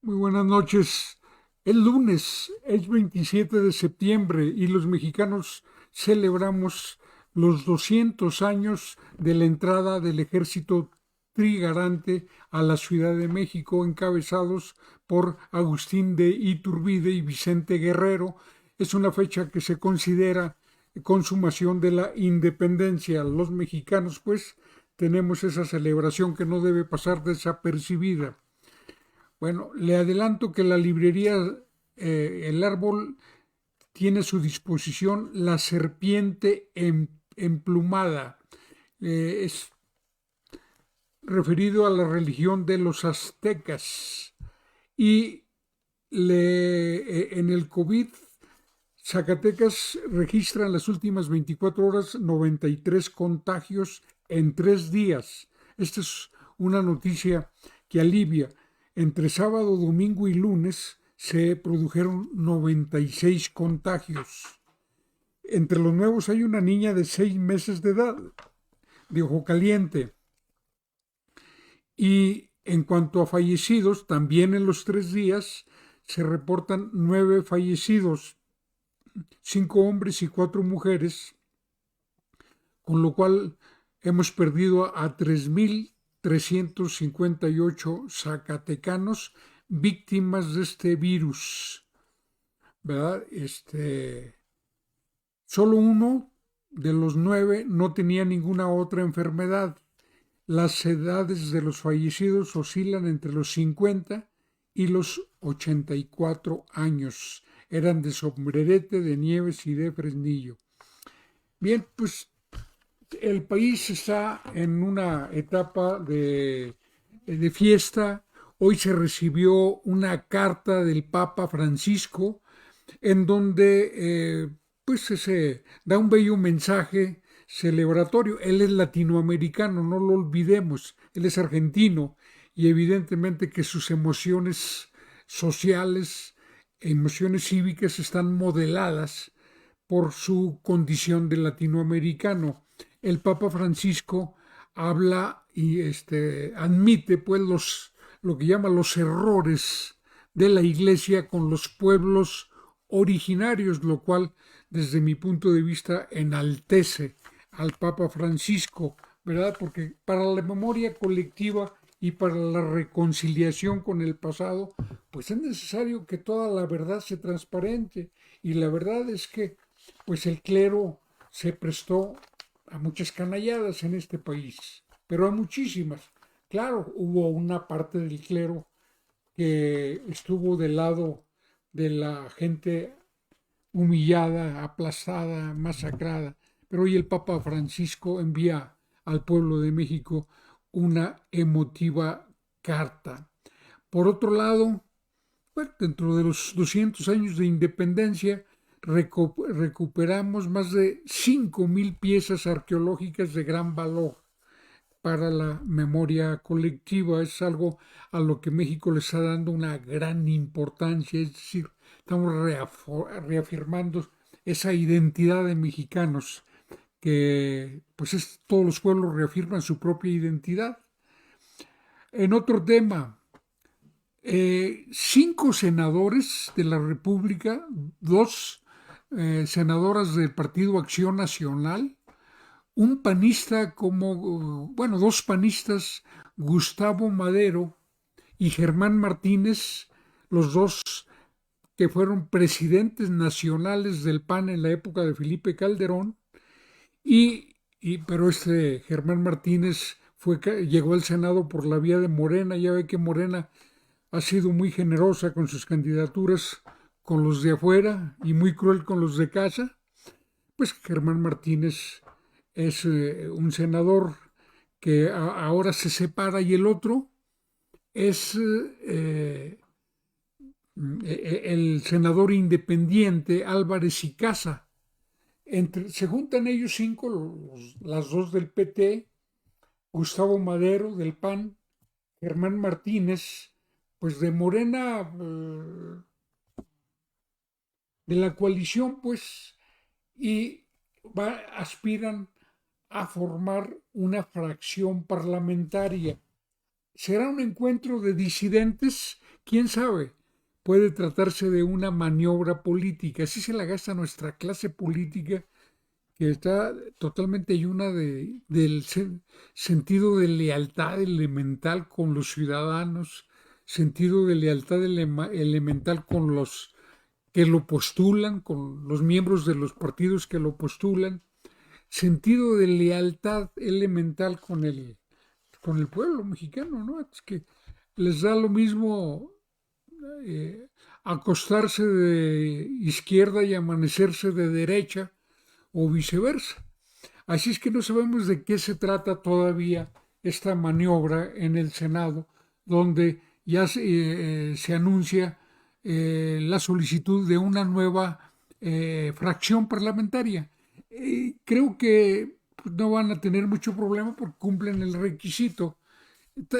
Muy buenas noches. Es lunes, es 27 de septiembre y los mexicanos celebramos los 200 años de la entrada del ejército trigarante a la Ciudad de México, encabezados por Agustín de Iturbide y Vicente Guerrero. Es una fecha que se considera consumación de la independencia. Los mexicanos, pues, tenemos esa celebración que no debe pasar desapercibida. Bueno, le adelanto que la librería El Árbol tiene a su disposición La Serpiente Emplumada. Es referido a la religión de los aztecas. Y en el COVID, Zacatecas registra en las últimas 24 horas 93 contagios en 3 días. Esta es una noticia que alivia. Entre sábado, domingo y lunes se produjeron 96 contagios. Entre los nuevos hay una niña de 6 meses de edad, de ojo caliente. Y en cuanto a fallecidos, también en los 3 días se reportan 9 fallecidos, 5 hombres y 4 mujeres, con lo cual hemos perdido a 3.358 zacatecanos víctimas de este virus, ¿verdad? Solo uno de los 9 no tenía ninguna otra enfermedad. Las edades de los fallecidos oscilan entre los 50 y los 84 años. Eran de Sombrerete, de Nieves y de Fresnillo. Bien, pues el país está en una etapa de fiesta. Hoy se recibió una carta del Papa Francisco en donde pues se da un bello mensaje celebratorio. Él es latinoamericano, no lo olvidemos, él es argentino y evidentemente que sus emociones sociales, emociones cívicas están modeladas por su condición de latinoamericano. El Papa Francisco habla y admite pues lo que llama los errores de la Iglesia con los pueblos originarios, lo cual desde mi punto de vista enaltece al Papa Francisco, ¿verdad? Porque para la memoria colectiva y para la reconciliación con el pasado, pues es necesario que toda la verdad se transparente. Y la verdad es que pues el clero se prestó a muchas canalladas en este país, pero a muchísimas. Claro, hubo una parte del clero que estuvo del lado de la gente humillada, aplastada, masacrada, pero hoy el Papa Francisco envía al pueblo de México una emotiva carta. Por otro lado, bueno, dentro de los 200 años de independencia, recuperamos más de 5.000 piezas arqueológicas de gran valor para la memoria colectiva. Es algo a lo que México le está dando una gran importancia, es decir, estamos reafirmando esa identidad de mexicanos que pues todos los pueblos reafirman su propia identidad. En otro tema, 5 senadores de la República, dos senadoras del Partido Acción Nacional, un panista bueno, dos panistas, Gustavo Madero y Germán Martínez, los dos que fueron presidentes nacionales del PAN en la época de Felipe Calderón, pero Germán Martínez llegó al Senado por la vía de Morena. Ya ve que Morena ha sido muy generosa con sus candidaturas con los de afuera y muy cruel con los de casa. Pues Germán Martínez es un senador que ahora se separa y el otro es el senador independiente Álvarez y Casa. Se juntan ellos 5, las dos del PT, Gustavo Madero del PAN, Germán Martínez, pues de Morena, de la coalición, pues, y aspiran a formar una fracción parlamentaria. Será un encuentro de disidentes quién sabe, puede tratarse de una maniobra política. Así se la gasta nuestra clase política, que está totalmente llena del sentido de lealtad elemental con los ciudadanos, sentido de lealtad elemental con los que lo postulan, con los miembros de los partidos que lo postulan, sentido de lealtad elemental con el pueblo mexicano, ¿no? Es que les da lo mismo acostarse de izquierda y amanecerse de derecha o viceversa. Así es que no sabemos de qué se trata todavía esta maniobra en el Senado, donde ya se anuncia la solicitud de una nueva fracción parlamentaria. Creo que pues, no van a tener mucho problema porque cumplen el requisito.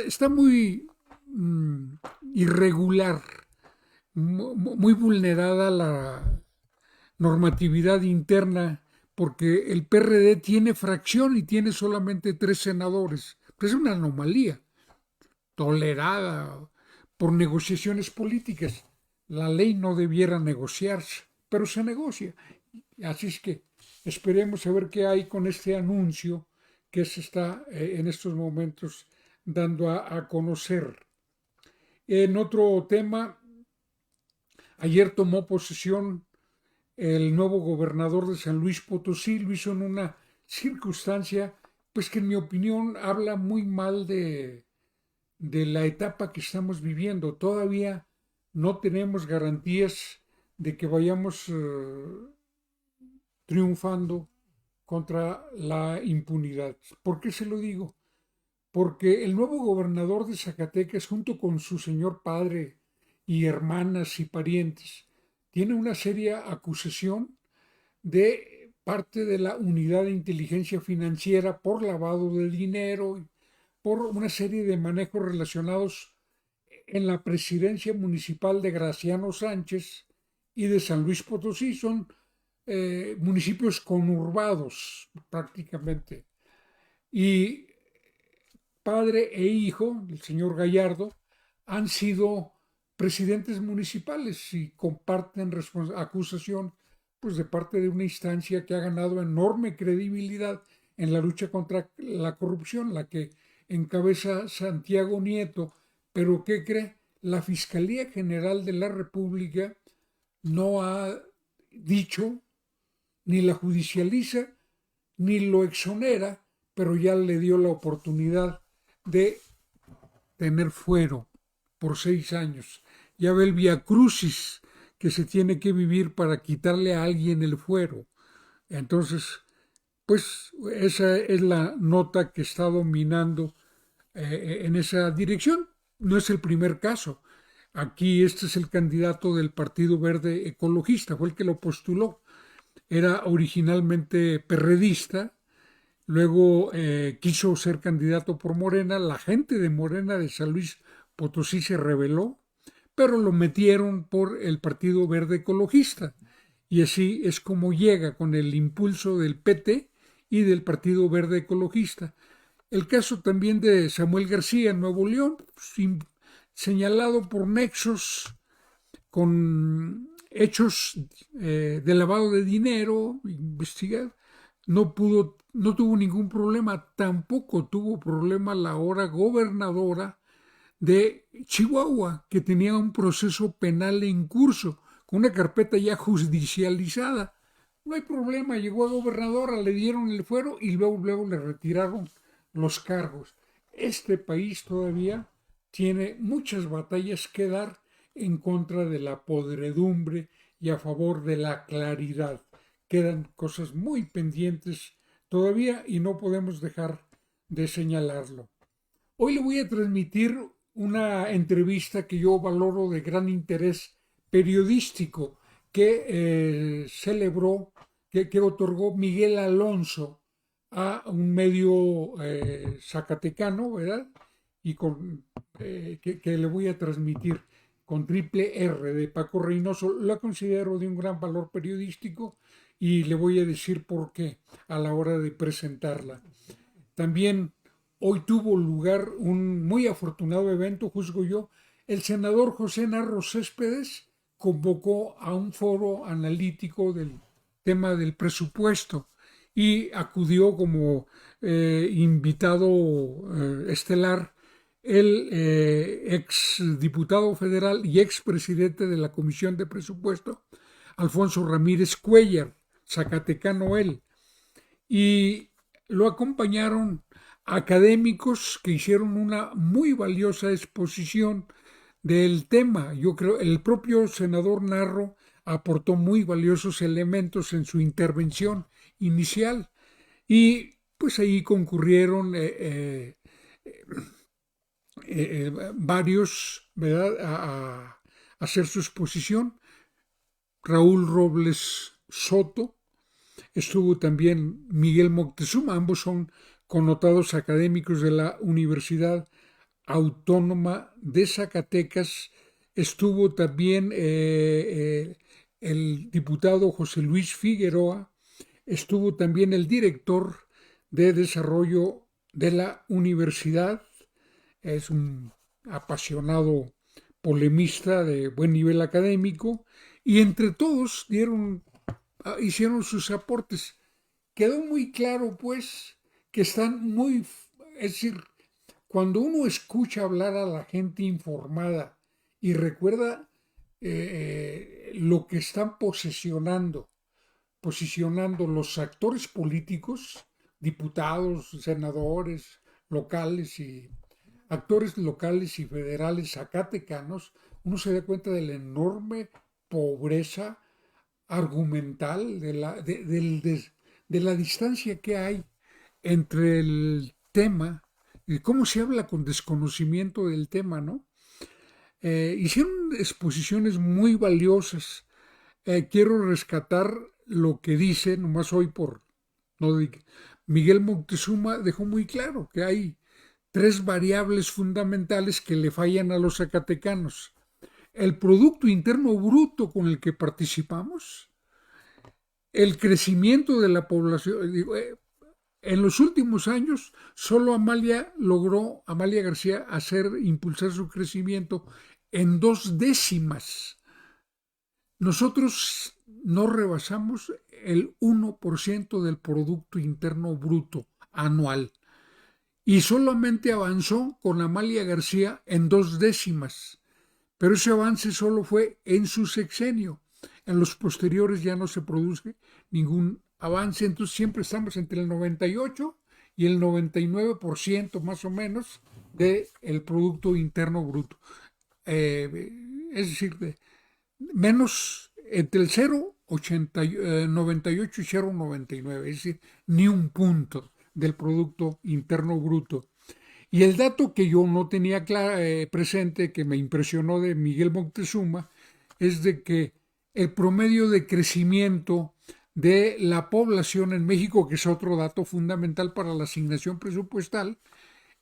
Está muy irregular, muy vulnerada la normatividad interna, porque el PRD tiene fracción y tiene solamente 3 senadores. Es una anomalía tolerada por negociaciones políticas. La ley no debiera negociarse, pero se negocia. Así es que esperemos a ver qué hay con este anuncio que se está en estos momentos dando a conocer. En otro tema, ayer tomó posesión el nuevo gobernador de San Luis Potosí. Lo hizo en una circunstancia, pues que en mi opinión habla muy mal de la etapa que estamos viviendo. Todavía no tenemos garantías de que vayamos triunfando contra la impunidad. ¿Por qué se lo digo? Porque el nuevo gobernador de Zacatecas, junto con su señor padre y hermanas y parientes, tiene una seria acusación de parte de la Unidad de Inteligencia Financiera por lavado de dinero, por una serie de manejos relacionados en la presidencia municipal de Graciano Sánchez y de San Luis Potosí. Son municipios conurbados prácticamente. Y padre e hijo, el señor Gallardo, han sido presidentes municipales y comparten acusación pues, de parte de una instancia que ha ganado enorme credibilidad en la lucha contra la corrupción, la que encabeza Santiago Nieto. Pero ¿qué cree? La Fiscalía General de la República no ha dicho, ni la judicializa, ni lo exonera, pero ya le dio la oportunidad de tener fuero por 6 años. Ya ve el viacrucis que se tiene que vivir para quitarle a alguien el fuero. Entonces, pues esa es la nota que está dominando en esa dirección. No es el primer caso. Aquí este es el candidato del Partido Verde Ecologista, fue el que lo postuló. Era originalmente perredista, luego quiso ser candidato por Morena. La gente de Morena de San Luis Potosí se rebeló, pero lo metieron por el Partido Verde Ecologista. Y así es como llega con el impulso del PT y del Partido Verde Ecologista. El caso también de Samuel García en Nuevo León, señalado por nexos con hechos de lavado de dinero, investigado, no tuvo ningún problema. Tampoco tuvo problema la ahora gobernadora de Chihuahua, que tenía un proceso penal en curso, con una carpeta ya judicializada. No hay problema, llegó a gobernadora, le dieron el fuero y luego le retiraron los cargos. Este país todavía tiene muchas batallas que dar en contra de la podredumbre y a favor de la claridad. Quedan cosas muy pendientes todavía y no podemos dejar de señalarlo. Hoy le voy a transmitir una entrevista que yo valoro de gran interés periodístico que celebró, que otorgó Miguel Alonso a un medio zacatecano, ¿verdad? Y que le voy a transmitir con triple R de Paco Reynoso. Lo considero de un gran valor periodístico y le voy a decir por qué a la hora de presentarla. También hoy tuvo lugar un muy afortunado evento, juzgo yo, el senador José Narro Céspedes convocó a un foro analítico del tema del presupuesto y acudió como invitado estelar el ex diputado federal y ex presidente de la Comisión de Presupuesto, Alfonso Ramírez Cuellar, zacatecano él, y lo acompañaron académicos que hicieron una muy valiosa exposición del tema. Yo creo el propio senador Narro aportó muy valiosos elementos en su intervención inicial y pues ahí concurrieron varios, ¿verdad?, a hacer su exposición. Raúl Robles Soto, estuvo también Miguel Moctezuma, ambos son connotados académicos de la Universidad Autónoma de Zacatecas. Estuvo también el diputado José Luis Figueroa, estuvo también el director de desarrollo de la universidad, es un apasionado polemista de buen nivel académico, y entre todos hicieron sus aportes. Quedó muy claro, pues, que están muy, es decir, cuando uno escucha hablar a la gente informada y recuerda lo que están posicionando los actores políticos, diputados, senadores locales y actores locales y federales zacatecanos, uno se da cuenta de la enorme pobreza argumental, de la distancia que hay entre el tema y cómo se habla con desconocimiento del tema, ¿no? Hicieron exposiciones muy valiosas. Quiero rescatar lo que dice, nomás hoy por no Miguel Moctezuma dejó muy claro que hay tres variables fundamentales que le fallan a los zacatecanos. El Producto Interno Bruto con el que participamos, el crecimiento de la población. En los últimos años, solo Amalia García, impulsar su crecimiento en 2 décimas. Nosotros no rebasamos el 1% del Producto Interno Bruto anual. Y solamente avanzó con Amalia García en 2 décimas. Pero ese avance solo fue en su sexenio. En los posteriores ya no se produce ningún avance, entonces siempre estamos entre el 98 y el 99% más o menos del Producto Interno Bruto. Es decir, menos entre el 0,98 y 0,99, es decir, ni un punto del Producto Interno Bruto. Y el dato que yo no tenía presente, que me impresionó de Miguel Moctezuma, es de que el promedio de crecimiento de la población en México, que es otro dato fundamental para la asignación presupuestal,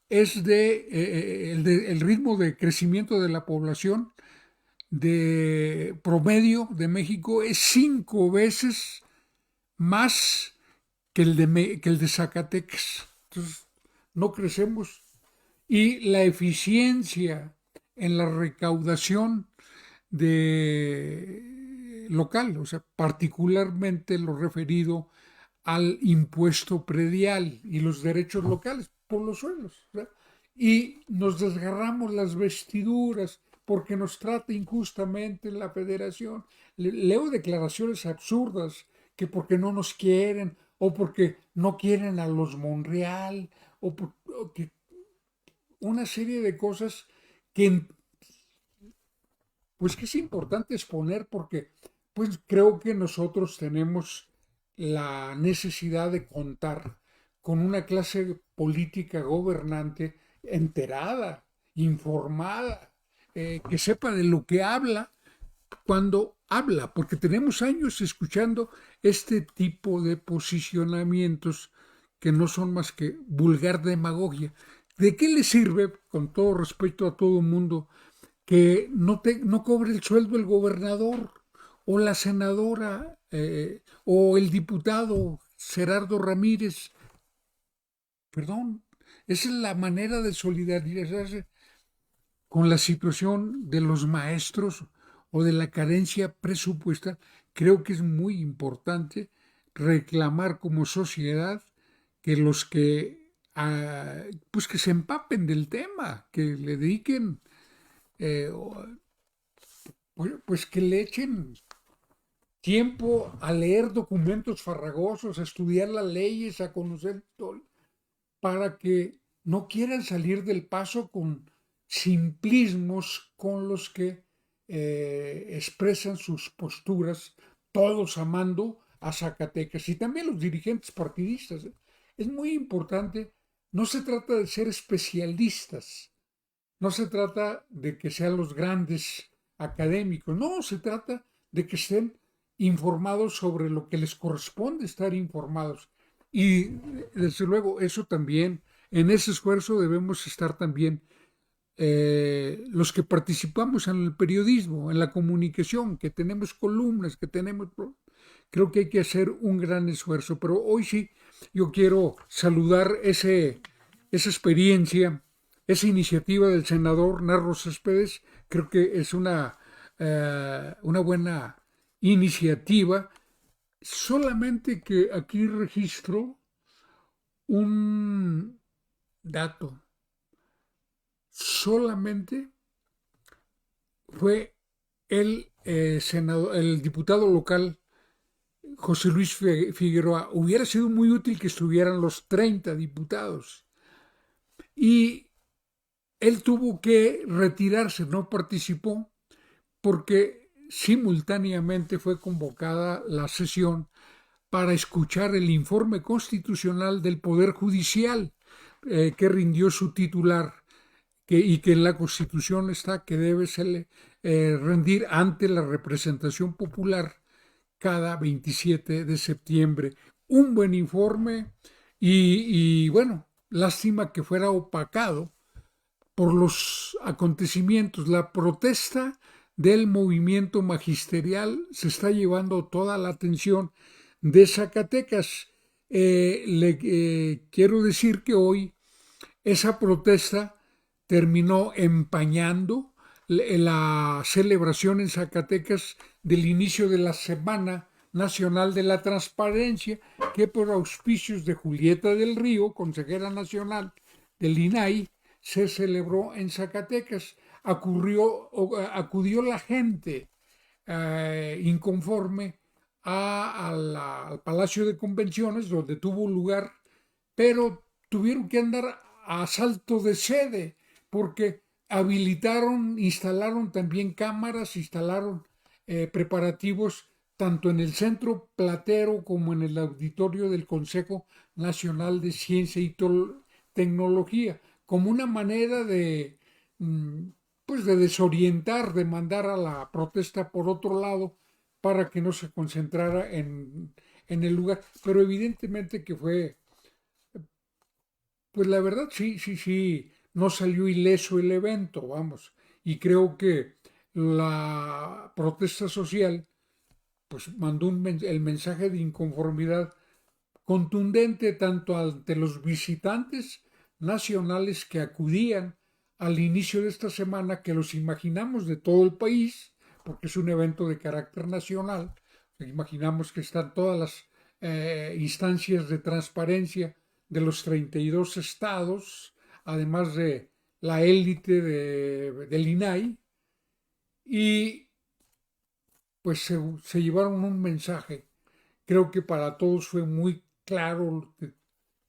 es el ritmo de crecimiento de la población de promedio de México es 5 veces más que el de Zacatecas. Entonces, no crecemos. Y la eficiencia en la recaudación local, o sea, particularmente lo referido al impuesto predial y los derechos locales por los suelos. ¿Verdad? Y nos desgarramos las vestiduras porque nos trata injustamente la federación. Leo declaraciones absurdas que porque no nos quieren o porque no quieren a los Monreal o que una serie de cosas que pues que es importante exponer porque pues creo que nosotros tenemos la necesidad de contar con una clase política gobernante enterada, informada, que sepa de lo que habla cuando habla, porque tenemos años escuchando este tipo de posicionamientos que no son más que vulgar demagogia. ¿De qué le sirve, con todo respeto a todo el mundo, que no cobre el sueldo el gobernador o la senadora o el diputado Gerardo Ramírez? Perdón, esa es la manera de solidarizarse con la situación de los maestros o de la carencia presupuestal, creo que es muy importante reclamar como sociedad que los que, pues que se empapen del tema, que le dediquen, eh, pues que le echen tiempo a leer documentos farragosos, a estudiar las leyes, a conocer todo, para que no quieran salir del paso con simplismos con los que expresan sus posturas, todos amando a Zacatecas y también los dirigentes partidistas. Es muy importante, no se trata de ser especialistas, no se trata de que sean los grandes académicos, no, se trata de que estén informados sobre lo que les corresponde estar informados. Y desde luego eso también, en ese esfuerzo debemos estar también los que participamos en el periodismo, en la comunicación, que tenemos columnas, que tenemos... Creo que hay que hacer un gran esfuerzo, pero hoy sí yo quiero saludar esa experiencia, esa iniciativa del senador Narro Céspedes. Creo que es una buena iniciativa, solamente que aquí registro un dato. Solamente fue el diputado local José Luis Figueroa. Hubiera sido muy útil que estuvieran los 30 diputados. Y él tuvo que retirarse, no participó, porque simultáneamente fue convocada la sesión para escuchar el informe constitucional del Poder Judicial que rindió su titular, y que en la Constitución está que debe ser, rendir ante la representación popular cada 27 de septiembre. Un buen informe y bueno, lástima que fuera opacado por los acontecimientos. La protesta del movimiento magisterial se está llevando toda la atención de Zacatecas. Quiero decir que hoy esa protesta terminó empañando la celebración en Zacatecas del inicio de la Semana Nacional de la Transparencia, que por auspicios de Julieta del Río, consejera nacional del INAI, se celebró en Zacatecas. Acudió la gente inconforme al Palacio de Convenciones, donde tuvo lugar, pero tuvieron que andar a salto de sede, porque instalaron también cámaras, instalaron preparativos tanto en el Centro Platero como en el auditorio del Consejo Nacional de Ciencia y Tecnología, como una manera de, pues de desorientar, de mandar a la protesta por otro lado para que no se concentrara en el lugar. Pero evidentemente que fue, pues la verdad sí, no salió ileso el evento, vamos. Y creo que la protesta social pues mandó el mensaje de inconformidad contundente tanto ante los visitantes nacionales que acudían al inicio de esta semana, que los imaginamos de todo el país, porque es un evento de carácter nacional. Imaginamos que están todas las instancias de transparencia de los 32 estados, además de la élite del INAI, y pues se llevaron un mensaje. Creo que para todos fue muy claro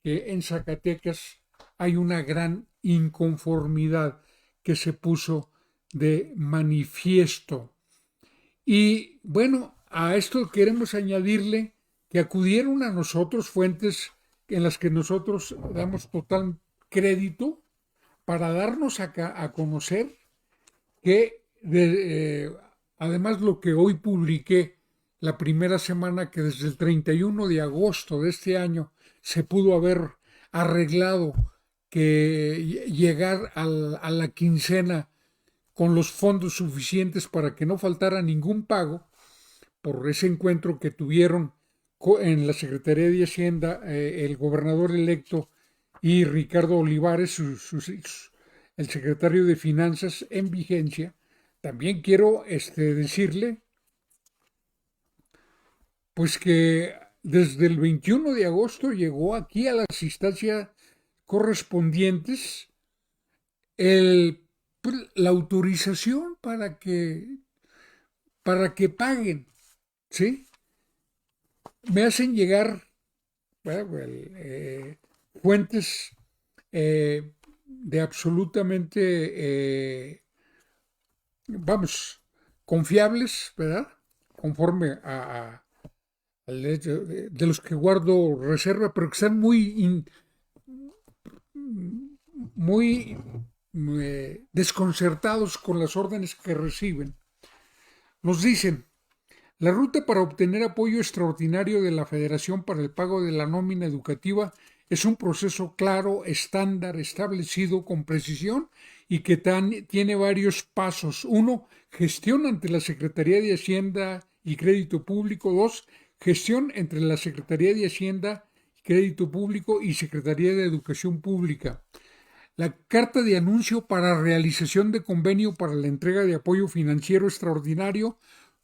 que en Zacatecas hay una gran inconformidad que se puso de manifiesto. Y bueno, a esto queremos añadirle que acudieron a nosotros fuentes en las que nosotros damos total crédito para darnos a conocer que además lo que hoy publiqué la primera semana, que desde el 31 de agosto de este año se pudo haber arreglado que llegar a la quincena con los fondos suficientes para que no faltara ningún pago, por ese encuentro que tuvieron en la Secretaría de Hacienda el gobernador electo y Ricardo Olivares, el secretario de Finanzas en vigencia. También quiero decirle, pues que desde el 21 de agosto llegó aquí a las instancias correspondientes la autorización para que paguen, ¿sí? Me hacen llegar, bueno, fuentes de vamos, confiables, ¿verdad? Conforme al hecho de los que guardo reserva, pero que están muy desconcertados con las órdenes que reciben. Nos dicen, la ruta para obtener apoyo extraordinario de la Federación para el pago de la nómina educativa es un proceso claro, estándar, establecido con precisión y que tiene varios pasos. 1. Gestión ante la Secretaría de Hacienda y Crédito Público. 2. Gestión entre la Secretaría de Hacienda, Crédito Público y Secretaría de Educación Pública. La carta de anuncio para realización de convenio para la entrega de apoyo financiero extraordinario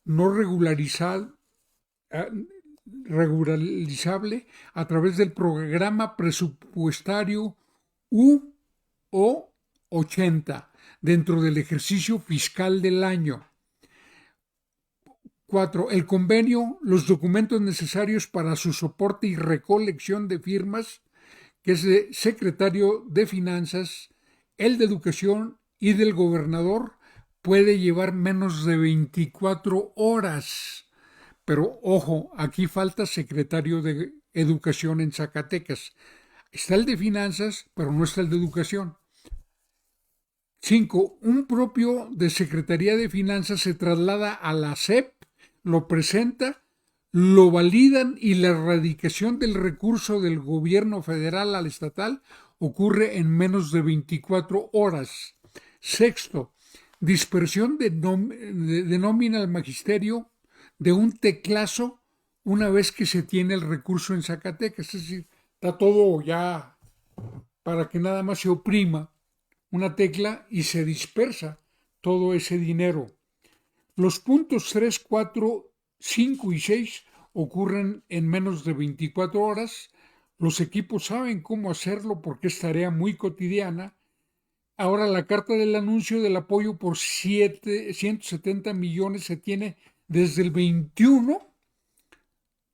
no regularizable a través del programa presupuestario UO 80 dentro del ejercicio fiscal del año. 4. El convenio, los documentos necesarios para su soporte y recolección de firmas, que es de secretario de Finanzas, el de Educación y del gobernador, puede llevar menos de 24 horas. Pero ojo, aquí falta secretario de Educación en Zacatecas. Está el de Finanzas, pero no está el de Educación. 5. Un propio de Secretaría de Finanzas se traslada a la SEP, lo presenta, lo validan y la erradicación del recurso del gobierno federal al estatal ocurre en menos de 24 horas. 6. Dispersión de nómina al magisterio de un teclazo una vez que se tiene el recurso en Zacatecas. Es decir, está todo ya para que nada más se oprima una tecla y se dispersa todo ese dinero. Los puntos 3, 4, 5 y 6 ocurren en menos de 24 horas. Los equipos saben cómo hacerlo porque es tarea muy cotidiana. Ahora la carta del anuncio del apoyo por 170 millones se tiene desde el 21,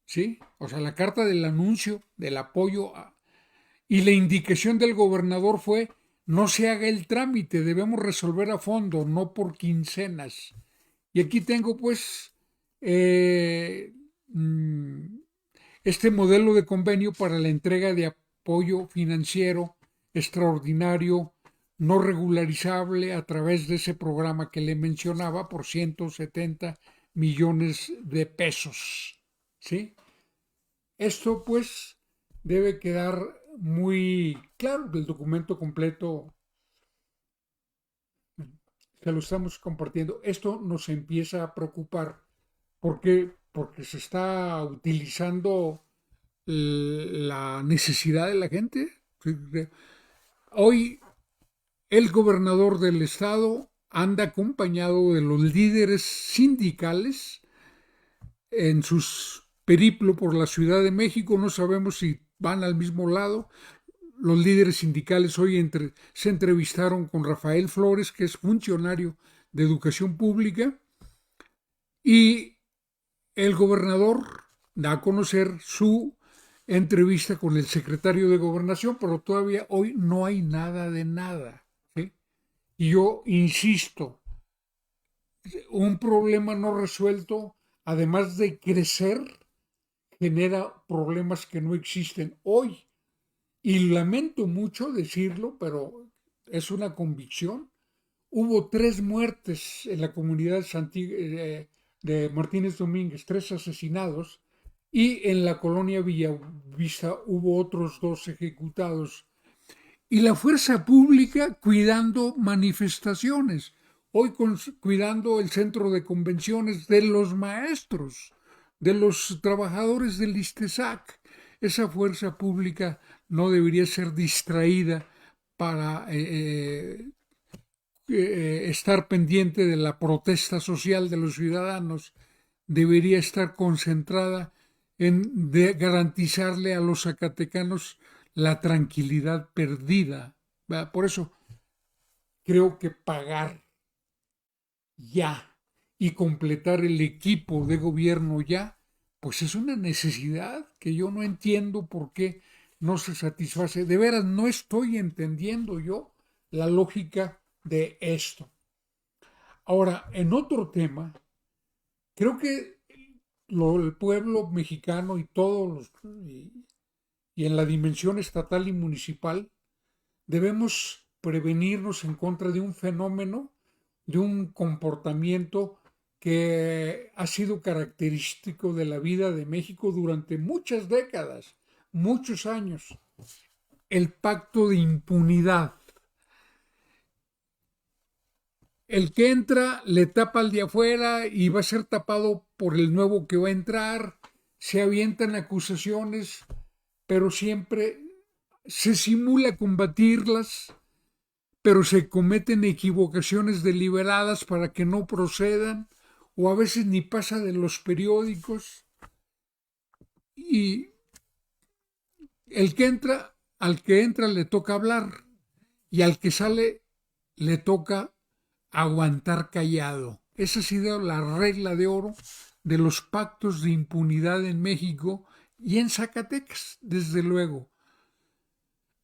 ¿sí? O sea, la carta del anuncio del apoyo y la indicación del gobernador fue: no se haga el trámite, debemos resolver a fondo, no por quincenas. Y aquí tengo pues este modelo de convenio para la entrega de apoyo financiero extraordinario no regularizable a través de ese programa que le mencionaba por 170 millones de pesos. ¿Sí? Esto pues debe quedar muy claro que el documento completo se lo estamos compartiendo. Esto nos empieza a preocupar porque se está utilizando la necesidad de la gente. Hoy el gobernador del estado anda acompañado de los líderes sindicales en sus periplo por la Ciudad de México. No sabemos si van al mismo lado. Los líderes sindicales hoy se entrevistaron con Rafael Flores, que es funcionario de Educación Pública, y el gobernador da a conocer su entrevista con el secretario de Gobernación, pero todavía hoy no hay nada de nada. ¿Sí? Y yo insisto, un problema no resuelto, además de crecer, genera problemas que no existen hoy. Y lamento mucho decirlo, pero es una convicción. Hubo 3 muertes en la comunidad de Martínez Domínguez, 3 asesinados, y en la colonia Villavista hubo otros 2 ejecutados. Y la fuerza pública cuidando manifestaciones, hoy cuidando el centro de convenciones de los maestros, de los trabajadores del ISTESAC. Esa fuerza pública no debería ser distraída para estar pendiente de la protesta social de los ciudadanos, debería estar concentrada en garantizarle a los zacatecanos la tranquilidad perdida. Por eso creo que pagar ya y completar el equipo de gobierno ya, pues es una necesidad que yo no entiendo por qué no se satisface. De veras, no estoy entendiendo yo la lógica de esto. Ahora, en otro tema, creo que el pueblo mexicano y todos y en la dimensión estatal y municipal, debemos prevenirnos en contra de un fenómeno, de un comportamiento que ha sido característico de la vida de México durante muchas décadas, muchos años, el pacto de impunidad. El que entra le tapa al de afuera y va a ser tapado por el nuevo que va a entrar, se avientan acusaciones, pero siempre se simula combatirlas, pero se cometen equivocaciones deliberadas para que no procedan, o a veces ni pasa de los periódicos. Y al que entra le toca hablar, y al que sale le toca aguantar callado. Esa ha sido la regla de oro de los pactos de impunidad en México y en Zacatecas, desde luego.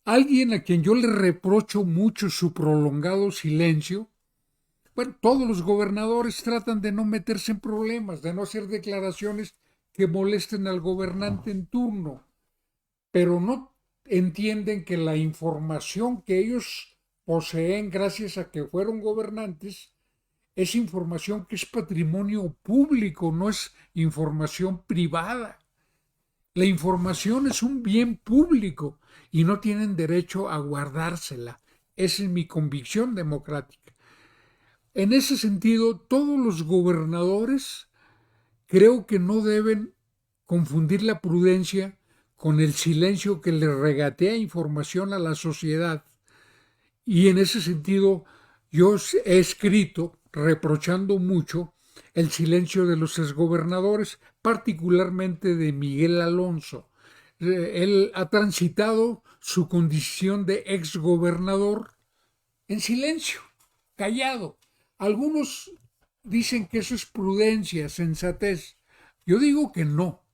Alguien a quien yo le reprocho mucho su prolongado silencio. Bueno, todos los gobernadores tratan de no meterse en problemas, de no hacer declaraciones que molesten al gobernante en turno, pero no entienden que la información que ellos poseen gracias a que fueron gobernantes es información que es patrimonio público, no es información privada. La información es un bien público y no tienen derecho a guardársela. Esa es mi convicción democrática. En ese sentido, todos los gobernadores creo que no deben confundir la prudencia con el silencio que le regatea información a la sociedad. Y en ese sentido, yo he escrito reprochando mucho el silencio de los exgobernadores, particularmente de Miguel Alonso. Él ha transitado su condición de exgobernador en silencio, callado. Algunos dicen que eso es prudencia, sensatez. Yo digo que no,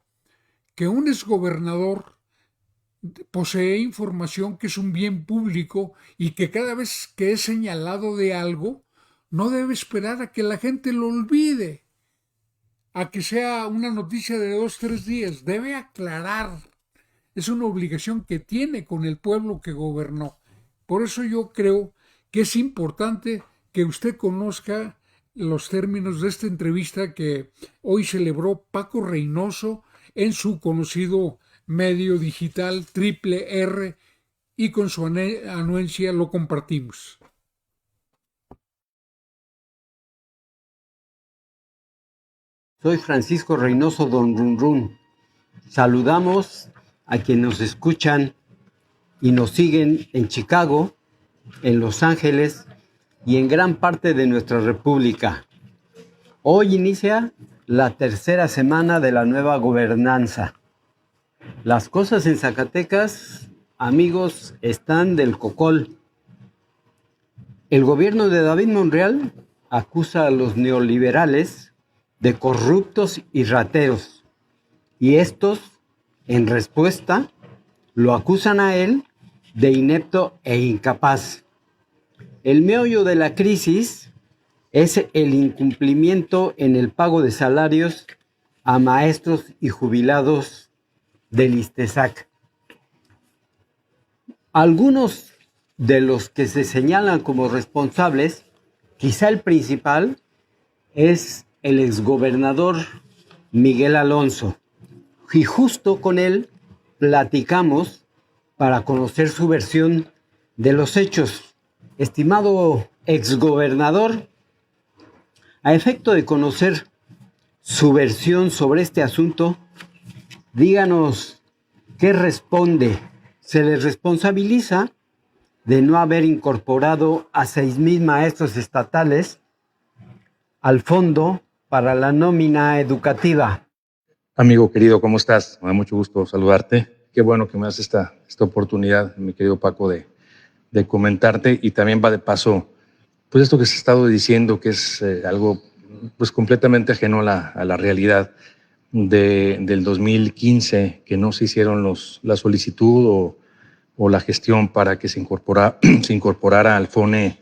que un exgobernador posee información que es un bien público y que cada vez que es señalado de algo, no debe esperar a que la gente lo olvide, a que sea una noticia de 2, 3 días. Debe aclarar. Es una obligación que tiene con el pueblo que gobernó. Por eso yo creo que es importante que usted conozca los términos de esta entrevista que hoy celebró Paco Reynoso en su conocido medio digital Triple R, y con su anuencia lo compartimos. Soy Francisco Reynoso Don Run Run. Saludamos a quienes nos escuchan y nos siguen en Chicago, en Los Ángeles y en gran parte de nuestra república. Hoy inicia la tercera semana de la nueva gobernanza. Las cosas en Zacatecas, amigos, están del cocol. El gobierno de David Monreal acusa a los neoliberales de corruptos y rateros, y estos, en respuesta, lo acusan a él de inepto e incapaz. El meollo de la crisis es el incumplimiento en el pago de salarios a maestros y jubilados del ISTESAC. Algunos de los que se señalan como responsables, quizá el principal, es el exgobernador Miguel Alonso. Y justo con él platicamos para conocer su versión de los hechos. Estimado exgobernador, a efecto de conocer su versión sobre este asunto, díganos qué responde. ¿Se le responsabiliza de no haber incorporado a 6,000 maestros estatales al fondo para la nómina educativa. Amigo querido, ¿cómo estás? Me da mucho gusto saludarte. Qué bueno que me das esta oportunidad, mi querido Paco, de comentarte, y también va de paso, pues esto que se ha estado diciendo, que es algo pues completamente ajeno a la realidad del 2015, que no se hicieron la solicitud o la gestión para que se incorporara al FONE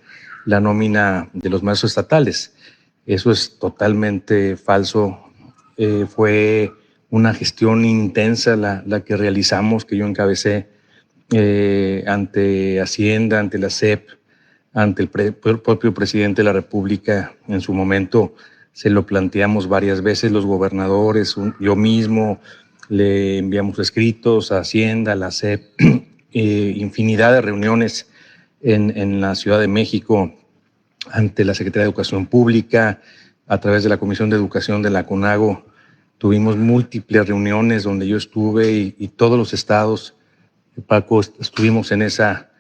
la nómina de los maestros estatales. Eso es totalmente falso. Fue una gestión intensa la que realizamos, que yo encabecé ante Hacienda, ante la SEP, ante el propio presidente de la República. En su momento se lo planteamos varias veces, los gobernadores, yo mismo, le enviamos escritos a Hacienda, a la SEP, infinidad de reuniones en la Ciudad de México, ante la Secretaría de Educación Pública, a través de la Comisión de Educación de la CONAGO. Tuvimos múltiples reuniones donde yo estuve y todos los estados, Paco, estuvimos en esa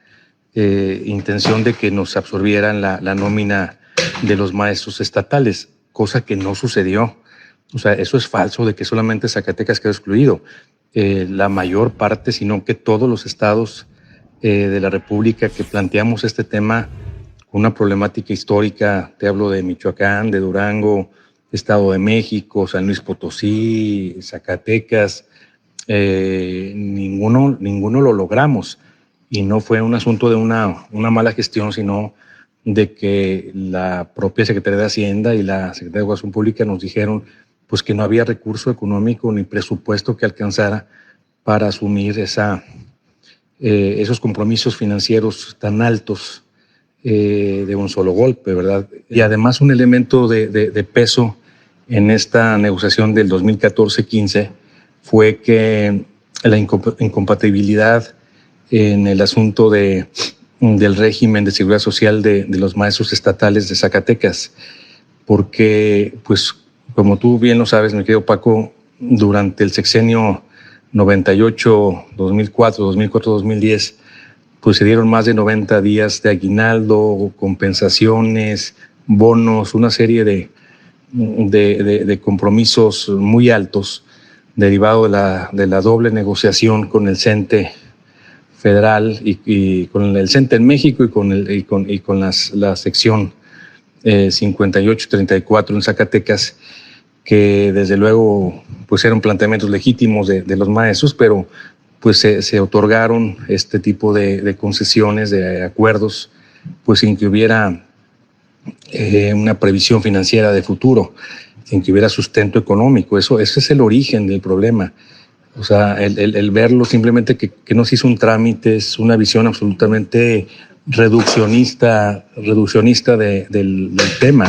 intención de que nos absorbieran la nómina de los maestros estatales, cosa que no sucedió. O sea, eso es falso, de que solamente Zacatecas quedó excluido. La mayor parte, sino que todos los estados de la República que planteamos este tema, una problemática histórica, te hablo de Michoacán, de Durango, Estado de México, San Luis Potosí, Zacatecas, ninguno lo logramos. Y no fue un asunto de una mala gestión, sino de que la propia Secretaría de Hacienda y la Secretaría de Educación Pública nos dijeron pues que no había recurso económico ni presupuesto que alcanzara para asumir esos compromisos financieros tan altos de un solo golpe, ¿verdad? Y además un elemento de peso en esta negociación del 2014-15 fue que la incompatibilidad en el asunto del régimen de seguridad social de los maestros estatales de Zacatecas, porque, pues, como tú bien lo sabes, mi querido Paco, durante el sexenio 98, 2004, 2010, pues se dieron más de 90 días de aguinaldo, compensaciones, bonos, una serie de compromisos muy altos derivado de la doble negociación con el CENTE federal y con el CENTE en México y con la sección 58-34 en Zacatecas, que desde luego pues eran planteamientos legítimos de los maestros, pero pues se otorgaron este tipo de concesiones, de acuerdos, pues sin que hubiera una previsión financiera de futuro, sin que hubiera sustento económico. Ese es el origen del problema. O sea, el verlo simplemente que no se hizo un trámite es una visión absolutamente reduccionista del tema.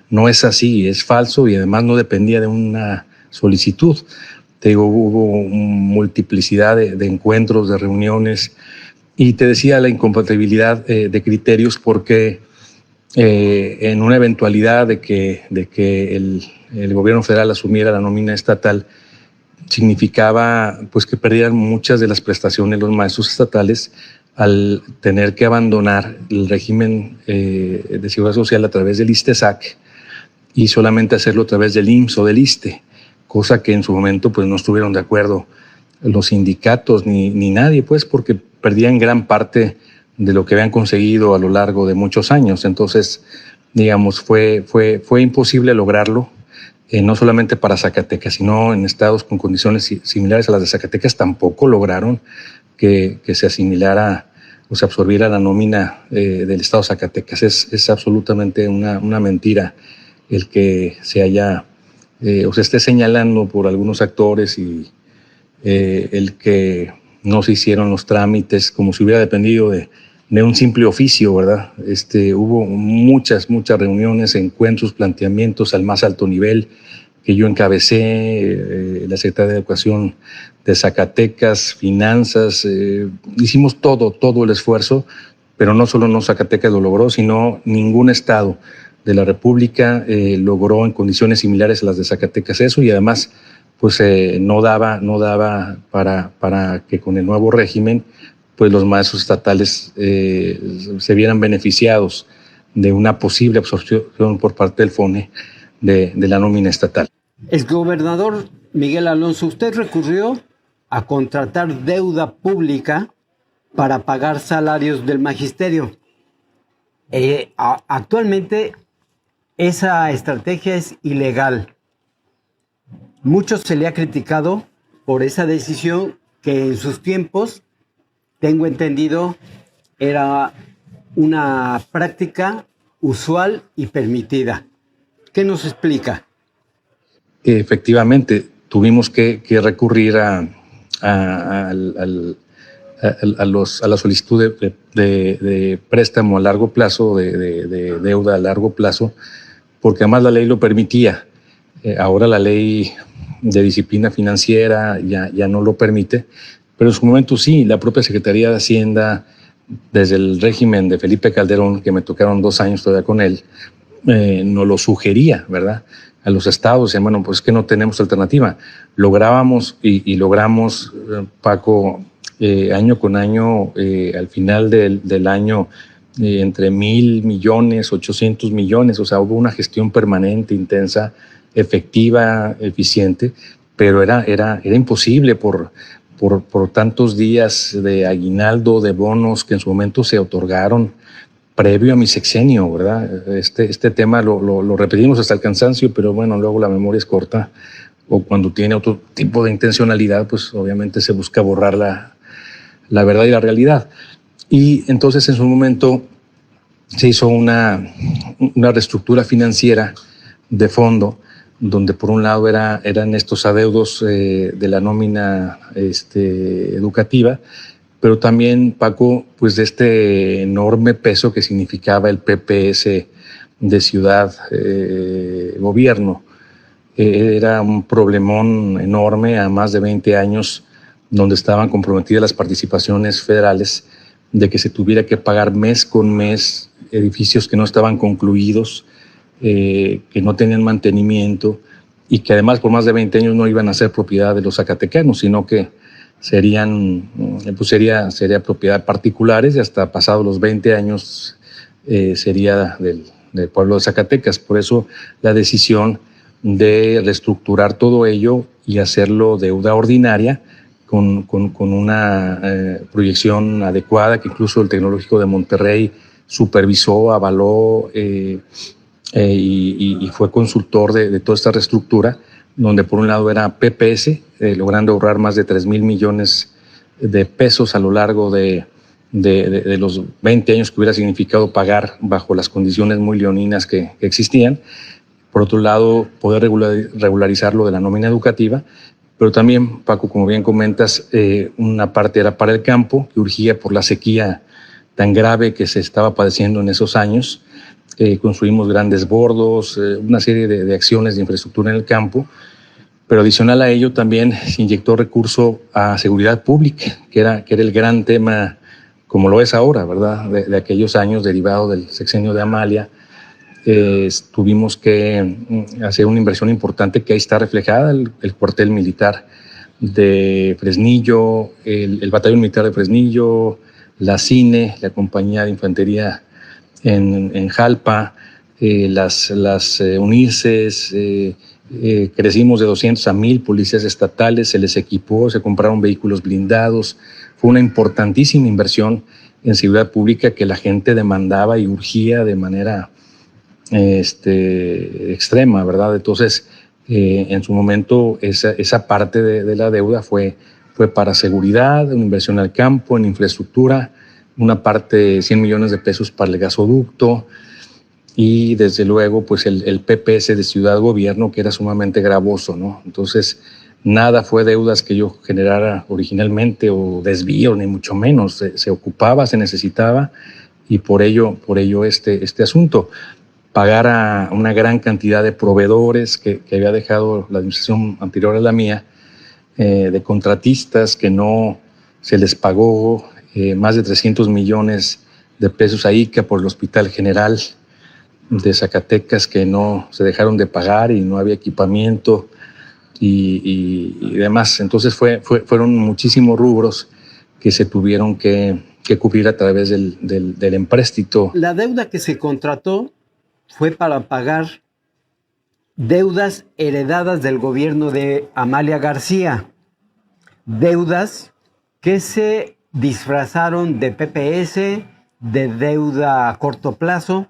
No es así, es falso, y además no dependía de una solicitud. Te digo, hubo multiplicidad de encuentros, de reuniones, y te decía la incompatibilidad de criterios, porque en una eventualidad de que el gobierno federal asumiera la nómina estatal, significaba pues que perdieran muchas de las prestaciones los maestros estatales al tener que abandonar el régimen de seguridad social a través del ISSSTE-SAC y solamente hacerlo a través del IMSS o del ISSSTE, cosa que en su momento pues no estuvieron de acuerdo los sindicatos ni nadie, pues, porque perdían gran parte de lo que habían conseguido a lo largo de muchos años. Entonces, digamos, fue imposible lograrlo. No solamente para Zacatecas, sino en estados con condiciones similares a las de Zacatecas tampoco lograron que se asimilara o se absorbiera la nómina del estado de Zacatecas. Es absolutamente una mentira el que se haya o se esté señalando por algunos actores y el que no se hicieron los trámites como si hubiera dependido de un simple oficio, ¿verdad? Hubo muchas reuniones, encuentros, planteamientos al más alto nivel que yo encabecé, la Secretaría de Educación de Zacatecas, Finanzas, hicimos todo el esfuerzo, pero no solo Zacatecas lo logró, sino ningún estado de la República logró en condiciones similares a las de Zacatecas eso, y además pues no daba para que con el nuevo régimen pues los maestros estatales se vieran beneficiados de una posible absorción por parte del FONE de la nómina estatal. El gobernador Miguel Alonso, usted recurrió a contratar deuda pública para pagar salarios del magisterio. Actualmente esa estrategia es ilegal. Mucho se le ha criticado por esa decisión que en sus tiempos, tengo entendido, era una práctica usual y permitida. ¿Qué nos explica? Efectivamente, tuvimos que recurrir a la solicitud de préstamo a largo plazo, de deuda a largo plazo, porque además la ley lo permitía. Ahora la ley de disciplina financiera ya no lo permite, pero en su momento sí, la propia Secretaría de Hacienda, desde el régimen de Felipe Calderón, que me tocaron 2 años todavía con él, nos lo sugería, ¿verdad? A los estados, decían, bueno, pues es que no tenemos alternativa. Lográbamos y logramos, Paco, año con año, al final del año, entre 1,000 millones, 800 millones, o sea, hubo una gestión permanente, intensa, efectiva, eficiente, pero era imposible por tantos días de aguinaldo, de bonos que en su momento se otorgaron previo a mi sexenio, ¿verdad? Este tema lo repetimos hasta el cansancio, pero bueno, luego la memoria es corta, o cuando tiene otro tipo de intencionalidad, pues obviamente se busca borrar la verdad y la realidad. Y entonces en su momento se hizo una reestructura financiera de fondo, donde por un lado eran estos adeudos de la nómina educativa, pero también, Paco, pues de este enorme peso que significaba el PPS de ciudad gobierno. Era un problemón enorme a más de 20 años, donde estaban comprometidas las participaciones federales de que se tuviera que pagar mes con mes edificios que no estaban concluidos, que no tenían mantenimiento y que además por más de 20 años no iban a ser propiedad de los zacatecanos, sino que sería propiedad de particulares y hasta pasados los 20 años sería del pueblo de Zacatecas. Por eso la decisión de reestructurar todo ello y hacerlo deuda ordinaria con una proyección adecuada que incluso el Tecnológico de Monterrey supervisó, avaló y fue consultor de toda esta reestructura, donde por un lado era PPS, logrando ahorrar más de 3,000 millones de pesos a lo largo de los 20 años que hubiera significado pagar bajo las condiciones muy leoninas que existían. Por otro lado, poder regularizar lo de la nómina educativa, pero también, Paco, como bien comentas, una parte era para el campo, que urgía por la sequía tan grave que se estaba padeciendo en esos años. Construimos grandes bordos, una serie de acciones de infraestructura en el campo, pero adicional a ello también se inyectó recurso a seguridad pública, que era el gran tema, como lo es ahora, ¿verdad?, de aquellos años derivado del sexenio de Amalia. Tuvimos que hacer una inversión importante que ahí está reflejada, el cuartel militar de Fresnillo, el batallón militar de Fresnillo, la CINE, la compañía de infantería en Jalpa, las UNICES, crecimos de 200 a 1,000 policías estatales, se les equipó, se compraron vehículos blindados. Fue una importantísima inversión en seguridad pública que la gente demandaba y urgía de manera extrema, ¿verdad? Entonces, en su momento, esa parte de la deuda fue para seguridad, una inversión al campo, en infraestructura, una parte, 100 millones de pesos para el gasoducto y, desde luego, pues el PPS de Ciudad Gobierno, que era sumamente gravoso, ¿no? Entonces, nada fue deudas que yo generara originalmente o desvío, ni mucho menos. Se ocupaba, se necesitaba y por ello este asunto. Pagar a una gran cantidad de proveedores que había dejado la administración anterior a la mía, de contratistas que no se les pagó, más de 300 millones de pesos a ICA por el Hospital General de Zacatecas que no se dejaron de pagar y no había equipamiento y demás. Entonces fueron muchísimos rubros que se tuvieron que cubrir a través del empréstito. La deuda que se contrató fue para pagar deudas heredadas del gobierno de Amalia García, deudas que se disfrazaron de PPS, de deuda a corto plazo,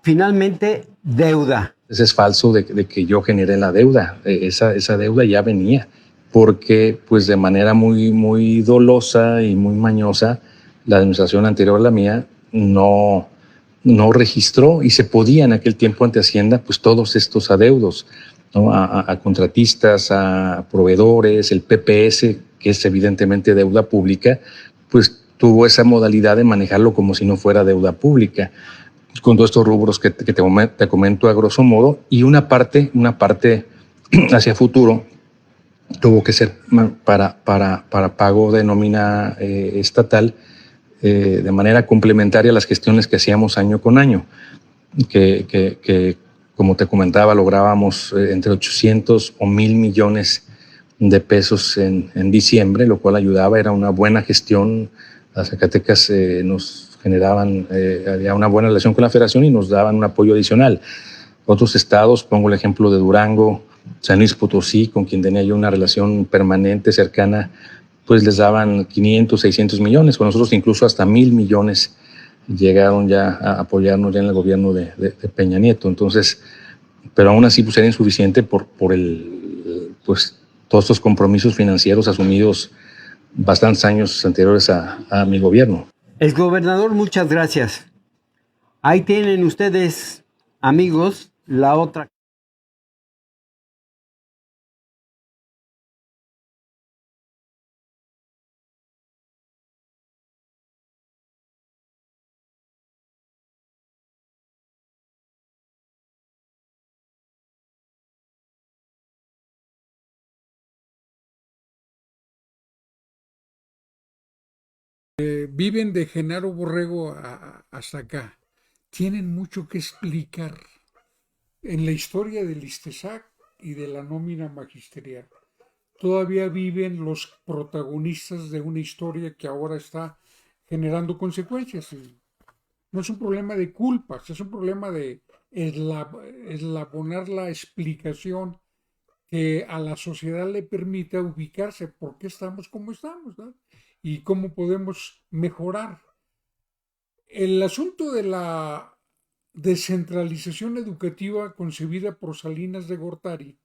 finalmente deuda. Es falso de que yo generé la deuda. Esa deuda ya venía, porque pues de manera muy dolosa y muy mañosa, la administración anterior a la mía no registró, y se podía en aquel tiempo ante Hacienda pues todos estos adeudos, ¿no? A contratistas, a proveedores. El PPS, que es evidentemente deuda pública, pues tuvo esa modalidad de manejarlo como si no fuera deuda pública, con todos estos rubros que te comento a grosso modo, y una parte hacia futuro tuvo que ser para pago de nómina estatal, de manera complementaria a las gestiones que hacíamos año con año, que como te comentaba, lográbamos entre 800 o 1,000 millones de pesos en diciembre, lo cual ayudaba, era una buena gestión. Las Zacatecas nos generaban, había una buena relación con la federación y nos daban un apoyo adicional. Otros estados, pongo el ejemplo de Durango, San Luis Potosí, con quien tenía yo una relación permanente, cercana, pues les daban 500, 600 millones, con nosotros incluso hasta 1,000 millones llegaron ya a apoyarnos ya en el gobierno de Peña Nieto. Entonces, pero aún así pues era insuficiente por pues todos estos compromisos financieros asumidos bastantes años anteriores a mi gobierno. Exgobernador, muchas gracias. Ahí tienen ustedes, amigos, la otra. Viven de Genaro Borrego hasta acá. Tienen mucho que explicar en la historia del ISTESAC y de la nómina magisterial. Todavía viven los protagonistas de una historia que ahora está generando consecuencias. No es un problema de culpas, es un problema de eslabonar la explicación que a la sociedad le permita ubicarse por qué estamos como estamos, ¿no? Y cómo podemos mejorar. El asunto de la descentralización educativa concebida por Salinas de Gortari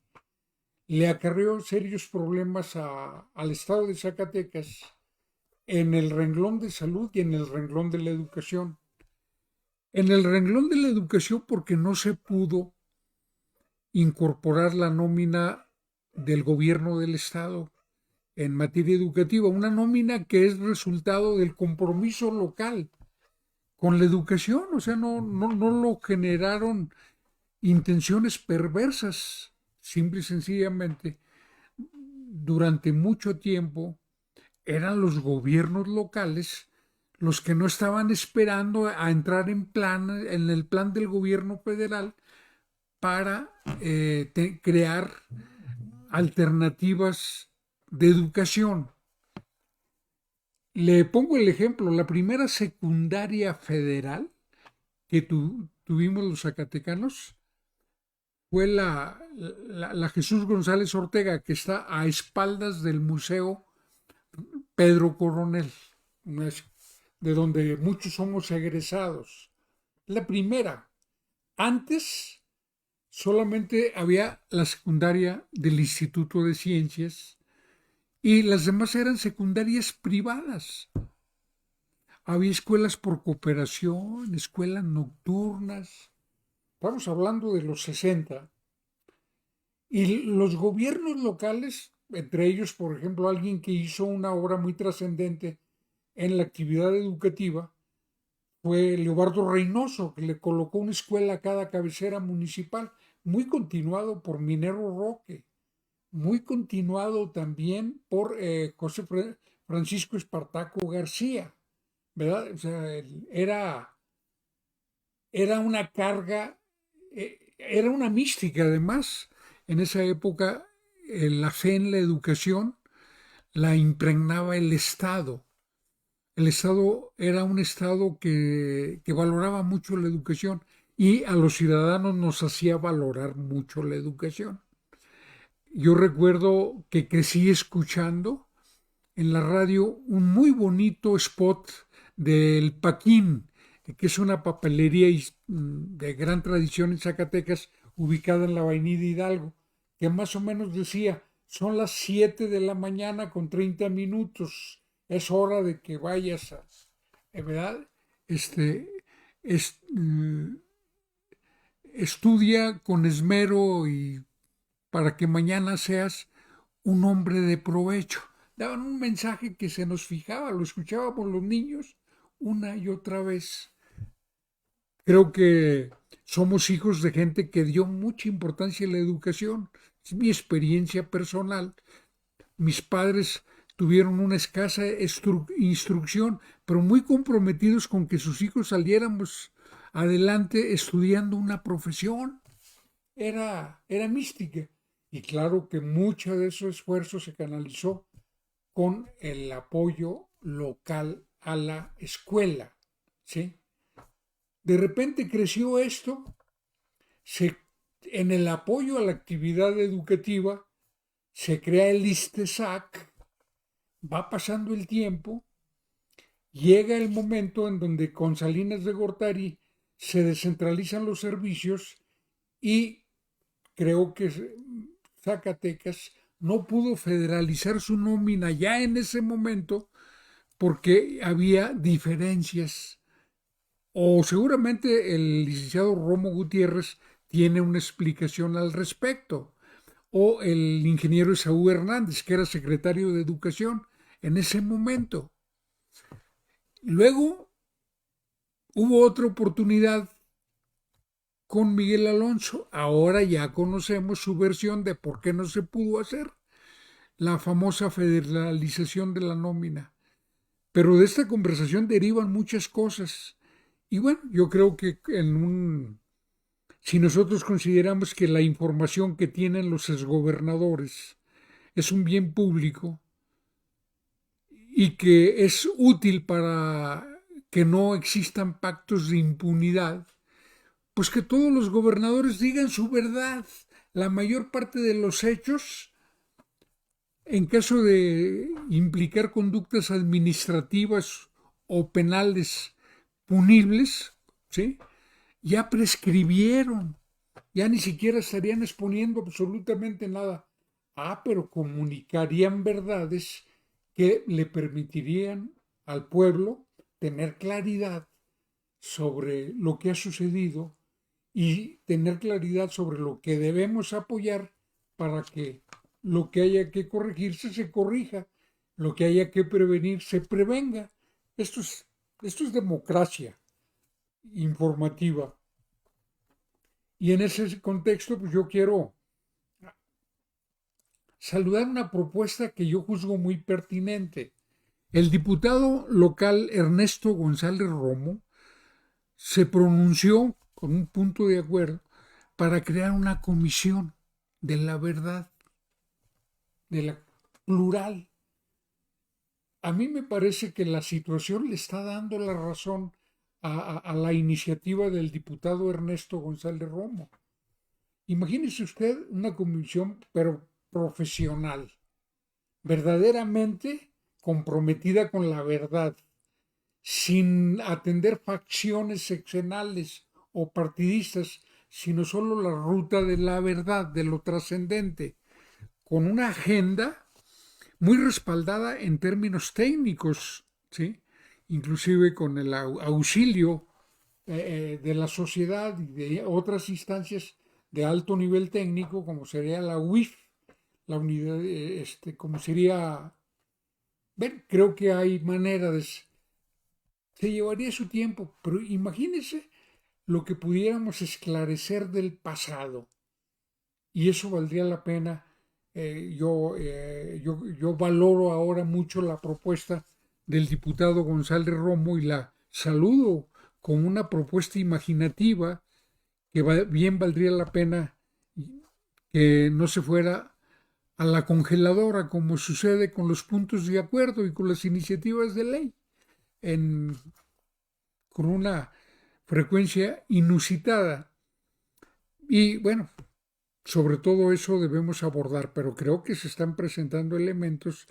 le acarreó serios problemas al estado de Zacatecas en el renglón de salud y en el renglón de la educación. En el renglón de la educación porque no se pudo incorporar la nómina del gobierno del estado en materia educativa, una nómina que es resultado del compromiso local con la educación, o sea, no lo generaron intenciones perversas, simple y sencillamente. Durante mucho tiempo eran los gobiernos locales los que no estaban esperando a entrar en el plan del gobierno federal para crear alternativas de educación. Le pongo el ejemplo, la primera secundaria federal que tuvimos los zacatecanos fue la Jesús González Ortega, que está a espaldas del Museo Pedro Coronel, de donde muchos somos egresados. La primera. Antes solamente había la secundaria del Instituto de Ciencias y las demás eran secundarias privadas. Había escuelas por cooperación, escuelas nocturnas. Estamos hablando de los 60. Y los gobiernos locales, entre ellos, por ejemplo, alguien que hizo una obra muy trascendente en la actividad educativa, fue Leobardo Reynoso, que le colocó una escuela a cada cabecera municipal, muy continuado por Minero Roque, muy continuado también por José Francisco Espartaco García, ¿verdad? O sea, era una carga, era una mística además, en esa época, la fe en la educación la impregnaba el Estado. El Estado era un Estado que valoraba mucho la educación y a los ciudadanos nos hacía valorar mucho la educación. Yo recuerdo que crecí escuchando en la radio un muy bonito spot del Paquín, que es una papelería de gran tradición en Zacatecas, ubicada en la Avenida Hidalgo, que más o menos decía, son las 7 de la mañana con 30 minutos, es hora de que vayas a, ¿verdad? Este, es, estudia con esmero y para que mañana seas un hombre de provecho. Daban un mensaje que se nos fijaba, lo escuchábamos los niños una y otra vez. Creo que somos hijos de gente que dio mucha importancia a la educación. Es mi experiencia personal. Mis padres tuvieron una escasa instrucción, pero muy comprometidos con que sus hijos saliéramos adelante estudiando una profesión. Era mística. Y claro que mucho de ese esfuerzo se canalizó con el apoyo local a la escuela, ¿sí? De repente creció esto, en el apoyo a la actividad educativa se crea el ISTESAC, va pasando el tiempo, llega el momento en donde con Salinas de Gortari se descentralizan los servicios y creo que Zacatecas no pudo federalizar su nómina ya en ese momento porque había diferencias. O seguramente el licenciado Romo Gutiérrez tiene una explicación al respecto. O el ingeniero Esaú Hernández, que era secretario de Educación en ese momento. Luego hubo otra oportunidad con Miguel Alonso. Ahora ya conocemos su versión de por qué no se pudo hacer la famosa federalización de la nómina. Pero de esta conversación derivan muchas cosas. Y bueno, yo creo que si nosotros consideramos que la información que tienen los exgobernadores es un bien público y que es útil para que no existan pactos de impunidad, pues que todos los gobernadores digan su verdad. La mayor parte de los hechos, en caso de implicar conductas administrativas o penales punibles, ¿sí?, ya prescribieron, ya ni siquiera estarían exponiendo absolutamente nada. Pero comunicarían verdades que le permitirían al pueblo tener claridad sobre lo que ha sucedido y tener claridad sobre lo que debemos apoyar para que lo que haya que corregirse se corrija, lo que haya que prevenir se prevenga. Esto es democracia informativa. Y en ese contexto, pues yo quiero saludar una propuesta que yo juzgo muy pertinente. El diputado local Ernesto González Romo se pronunció con un punto de acuerdo para crear una comisión de la verdad, de la plural. A mí me parece que la situación le está dando la razón a la iniciativa del diputado Ernesto González Romo. Imagínese usted una comisión, pero profesional, verdaderamente comprometida con la verdad, sin atender facciones seccionales o partidistas, sino solo la ruta de la verdad, de lo trascendente, con una agenda muy respaldada en términos técnicos, ¿sí?, inclusive con el auxilio de la sociedad y de otras instancias de alto nivel técnico, como sería la UIF, la unidad, como sería, creo que hay maneras, se llevaría su tiempo, pero imagínense lo que pudiéramos esclarecer del pasado, y eso valdría la pena. Yo valoro ahora mucho la propuesta del diputado González Romo y la saludo como una propuesta imaginativa que bien valdría la pena que no se fuera a la congeladora, como sucede con los puntos de acuerdo y con las iniciativas de ley, con una frecuencia inusitada. Y bueno, sobre todo eso debemos abordar, pero creo que se están presentando elementos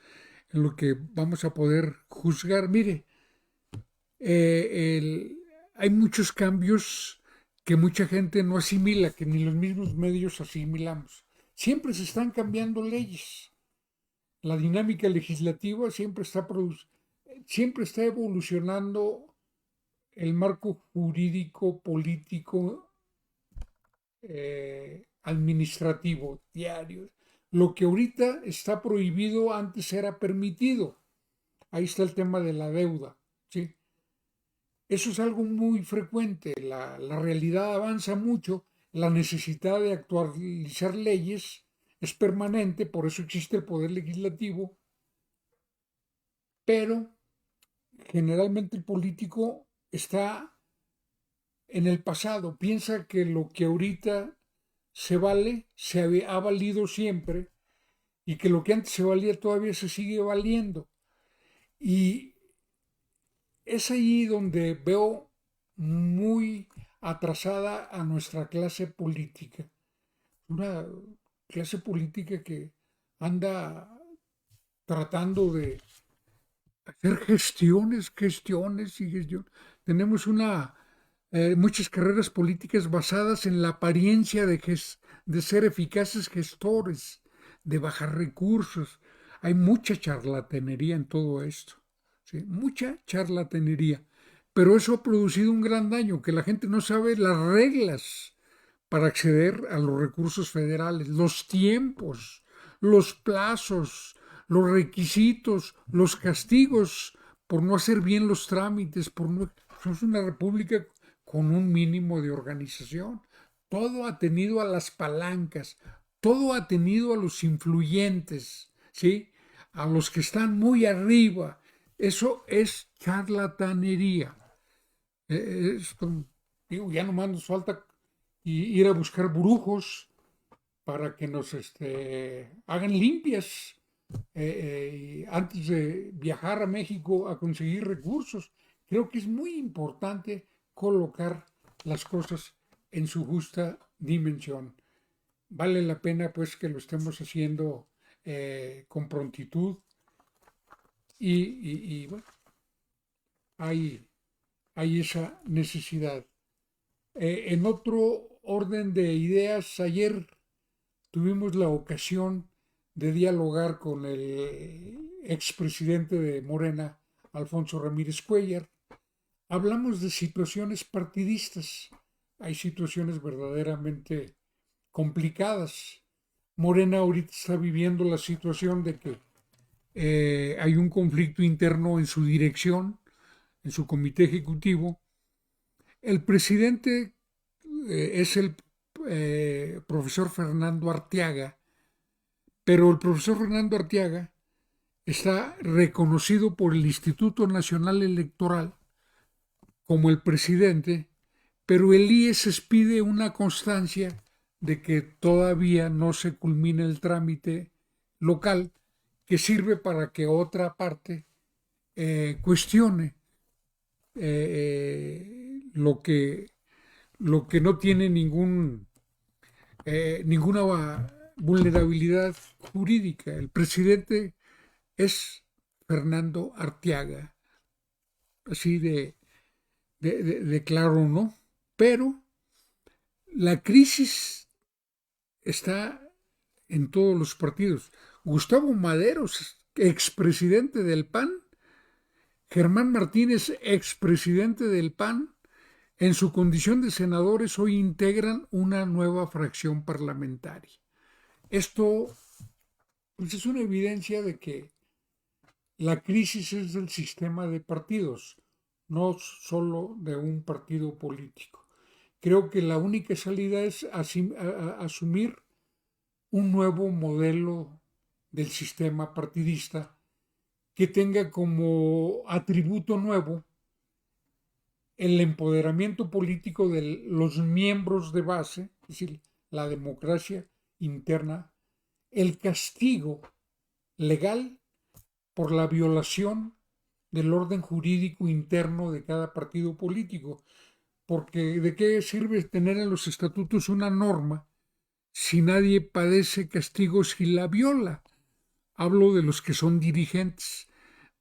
en lo que vamos a poder juzgar. Mire, hay muchos cambios que mucha gente no asimila, que ni los mismos medios asimilamos. Siempre se están cambiando leyes. La dinámica legislativa siempre está evolucionando el marco jurídico, político, administrativo, diario. Lo que ahorita está prohibido antes era permitido. Ahí está el tema de la deuda, ¿sí? Eso es algo muy frecuente. La realidad avanza mucho, la necesidad de actualizar leyes es permanente, por eso existe el poder legislativo, pero generalmente el político está en el pasado, piensa que lo que ahorita ha valido siempre y que lo que antes se valía todavía se sigue valiendo. Y es ahí donde veo muy atrasada a nuestra clase política. Una clase política que anda tratando de hacer gestiones y gestiones. Tenemos muchas carreras políticas basadas en la apariencia de ser eficaces gestores, de bajar recursos. Hay mucha charlatanería en todo esto, ¿sí? Mucha charlatanería. Pero eso ha producido un gran daño, que la gente no sabe las reglas para acceder a los recursos federales, los tiempos, los plazos, los requisitos, los castigos por no hacer bien los trámites, somos una república con un mínimo de organización. Todo atenido a las palancas, todo atenido a los influyentes, ¿sí? A los que están muy arriba. Eso es charlatanería. Digo, ya nomás nos falta ir a buscar brujos para que nos hagan limpias antes de viajar a México a conseguir recursos. Creo que es muy importante colocar las cosas en su justa dimensión. Vale la pena pues que lo estemos haciendo con prontitud y bueno, hay esa necesidad. En otro orden de ideas, ayer tuvimos la ocasión de dialogar con el expresidente de Morena, Alfonso Ramírez Cuéllar. Hablamos de situaciones partidistas. Hay situaciones verdaderamente complicadas. Morena ahorita está viviendo la situación de que hay un conflicto interno en su dirección, en su comité ejecutivo. El presidente es el profesor Fernando Arteaga, pero el profesor Fernando Arteaga está reconocido por el Instituto Nacional Electoral como el presidente, pero el IES pide una constancia de que todavía no se culmina el trámite local que sirve para que otra parte cuestione lo que no tiene ninguna vulnerabilidad jurídica. El presidente es Fernando Arteaga, así de claro, ¿no? Pero la crisis está en todos los partidos. Gustavo Madero, expresidente del PAN, Germán Martínez, expresidente del PAN, en su condición de senadores hoy integran una nueva fracción parlamentaria. Esto pues, es una evidencia de que la crisis es del sistema de partidos, no solo de un partido político. Creo que la única salida es asumir un nuevo modelo del sistema partidista que tenga como atributo nuevo el empoderamiento político de los miembros de base, es decir, la democracia interna, el castigo legal por la violación del orden jurídico interno de cada partido político. Porque ¿de qué sirve tener en los estatutos una norma si nadie padece castigo si la viola? Hablo de los que son dirigentes,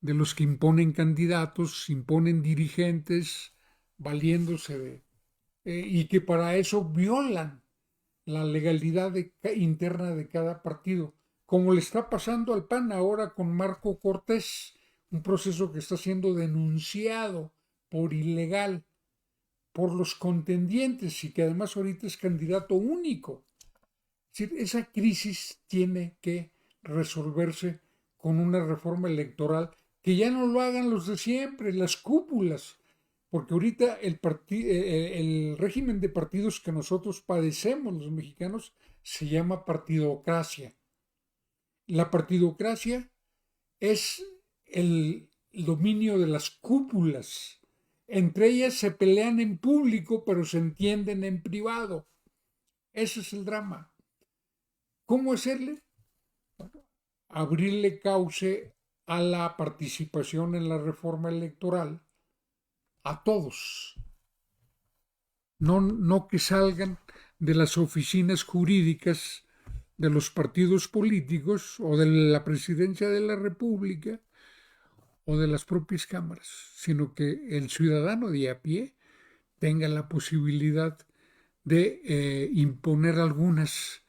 de los que imponen candidatos, imponen dirigentes, valiéndose y que para eso violan la legalidad interna de cada partido, como le está pasando al PAN ahora con Marco Cortés, un proceso que está siendo denunciado por ilegal por los contendientes y que además ahorita es candidato único. Es decir, esa crisis tiene que resolverse con una reforma electoral que ya no lo hagan los de siempre, las cúpulas, porque ahorita el régimen de partidos que nosotros padecemos los mexicanos se llama partidocracia. La partidocracia es el dominio de las cúpulas. Entre ellas se pelean en público, pero se entienden en privado. Ese es el drama. ¿Cómo hacerle? Abrirle cauce a la participación en la reforma electoral a todos. No que salgan de las oficinas jurídicas de los partidos políticos o de la presidencia de la República o de las propias cámaras, sino que el ciudadano de a pie tenga la posibilidad de imponer algunos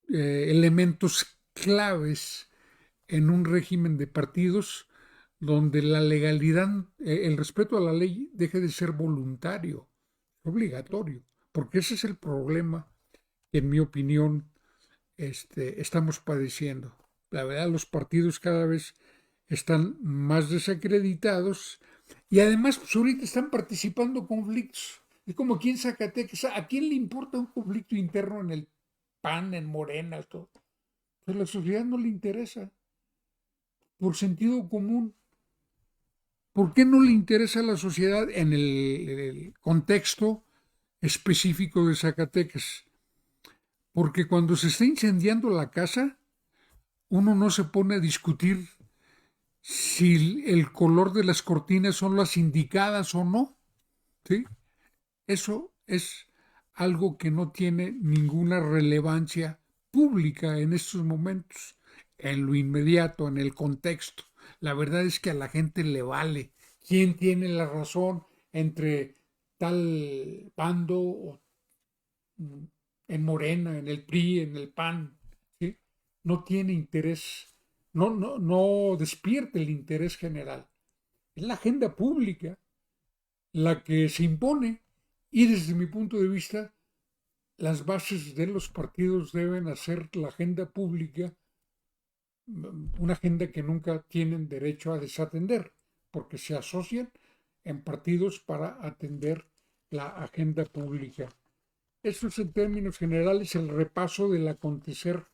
elementos claves en un régimen de partidos donde la legalidad, el respeto a la ley deje de ser voluntario, obligatorio, porque ese es el problema que en mi opinión estamos padeciendo. La verdad, los partidos cada vez están más desacreditados y además pues, ahorita están participando conflictos. Es como aquí en Zacatecas, ¿a quién le importa un conflicto interno en el PAN, en Morena, todo? Pues a la sociedad no le interesa, por sentido común. ¿Por qué no le interesa a la sociedad en el contexto específico de Zacatecas? Porque cuando se está incendiando la casa, uno no se pone a discutir si el color de las cortinas son las indicadas o no. ¿Sí? Eso es algo que no tiene ninguna relevancia pública en estos momentos, en lo inmediato, en el contexto. La verdad es que a la gente le vale quién tiene la razón entre tal bando o en Morena, en el PRI, en el PAN. ¿Sí? No tiene interés, no despierta el interés general. Es la agenda pública la que se impone y desde mi punto de vista las bases de los partidos deben hacer la agenda pública una agenda que nunca tienen derecho a desatender porque se asocian en partidos para atender la agenda pública. Eso es en términos generales el repaso del acontecer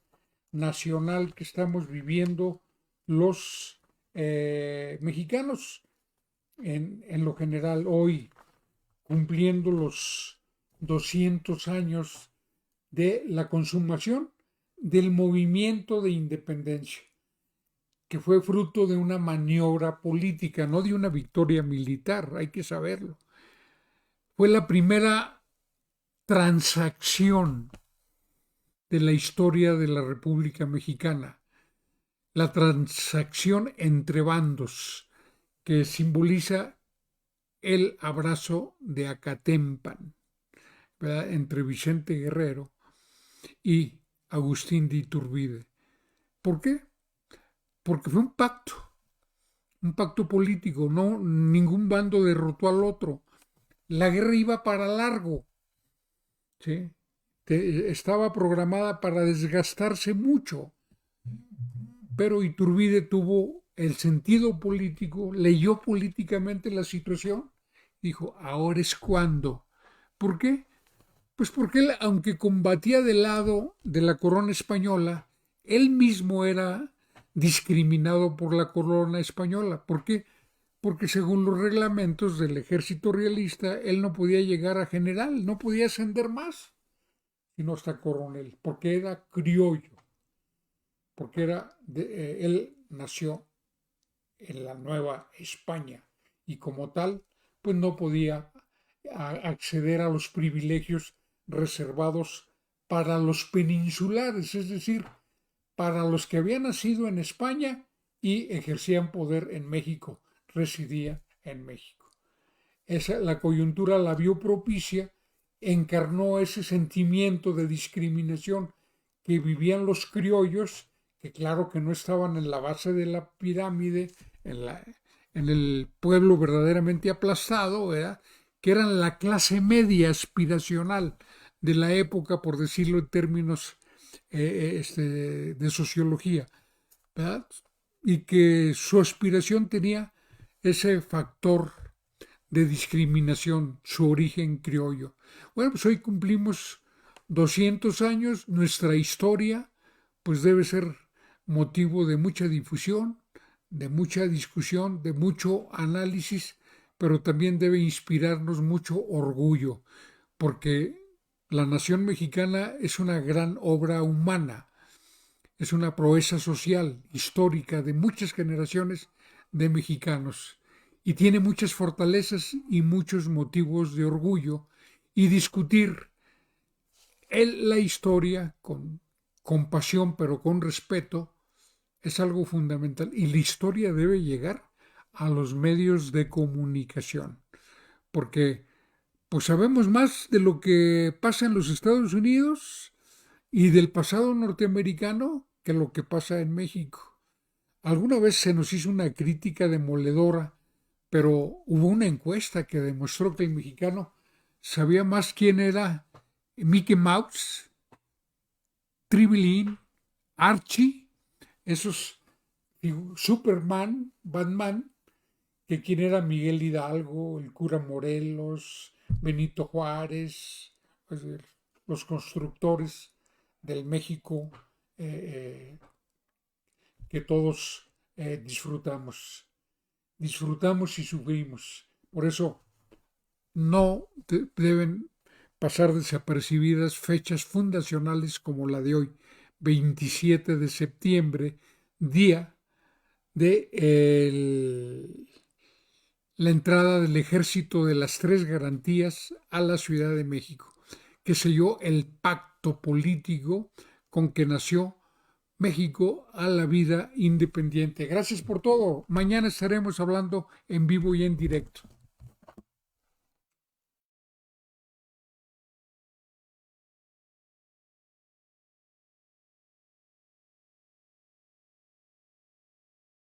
nacional que estamos viviendo los mexicanos en lo general hoy, cumpliendo los 200 años de la consumación del movimiento de independencia, que fue fruto de una maniobra política, no de una victoria militar, hay que saberlo. Fue la primera transacción de la historia de la República Mexicana, la transacción entre bandos que simboliza el abrazo de Acatempan, ¿verdad? Entre Vicente Guerrero y Agustín de Iturbide. ¿Por qué? Porque fue un pacto político, no ningún bando derrotó al otro. La guerra iba para largo, ¿sí? Estaba programada para desgastarse mucho, pero Iturbide tuvo el sentido político, leyó políticamente la situación, dijo, ahora es cuando. ¿Por qué? Pues porque él, aunque combatía del lado de la corona española, él mismo era discriminado por la corona española. ¿Por qué? Porque según los reglamentos del ejército realista, él no podía llegar a general, no podía ascender más, sino hasta coronel, porque era criollo. porque él nació en la Nueva España y como tal, pues no podía acceder a los privilegios reservados para los peninsulares, es decir, para los que habían nacido en España y ejercían poder en México, residía en México. La coyuntura la vio propicia, encarnó ese sentimiento de discriminación que vivían los criollos, que claro que no estaban en la base de la pirámide, en el pueblo verdaderamente aplastado, ¿verdad? Que eran la clase media aspiracional de la época, por decirlo en términos de sociología, ¿verdad? Y que su aspiración tenía ese factor de discriminación, su origen criollo. Bueno, pues hoy cumplimos 200 años, nuestra historia pues debe ser motivo de mucha difusión, de mucha discusión, de mucho análisis, pero también debe inspirarnos mucho orgullo, porque la nación mexicana es una gran obra humana, es una proeza social, histórica, de muchas generaciones de mexicanos, y tiene muchas fortalezas y muchos motivos de orgullo, y discutir la historia con compasión pero con respeto es algo fundamental, y la historia debe llegar a los medios de comunicación, porque pues sabemos más de lo que pasa en los Estados Unidos y del pasado norteamericano que lo que pasa en México. Alguna vez se nos hizo una crítica demoledora, pero hubo una encuesta que demostró que el mexicano sabía más quién era Mickey Mouse, Tribilín, Archie, esos Superman, Batman, que quién era Miguel Hidalgo, el cura Morelos, Benito Juárez, es decir, los constructores del México que todos disfrutamos y sufrimos. Por eso no deben pasar desapercibidas fechas fundacionales como la de hoy, 27 de septiembre, día de la entrada del Ejército de las Tres Garantías a la Ciudad de México, que selló el pacto político con que nació México a la vida independiente. Gracias por todo. Mañana estaremos hablando en vivo y en directo.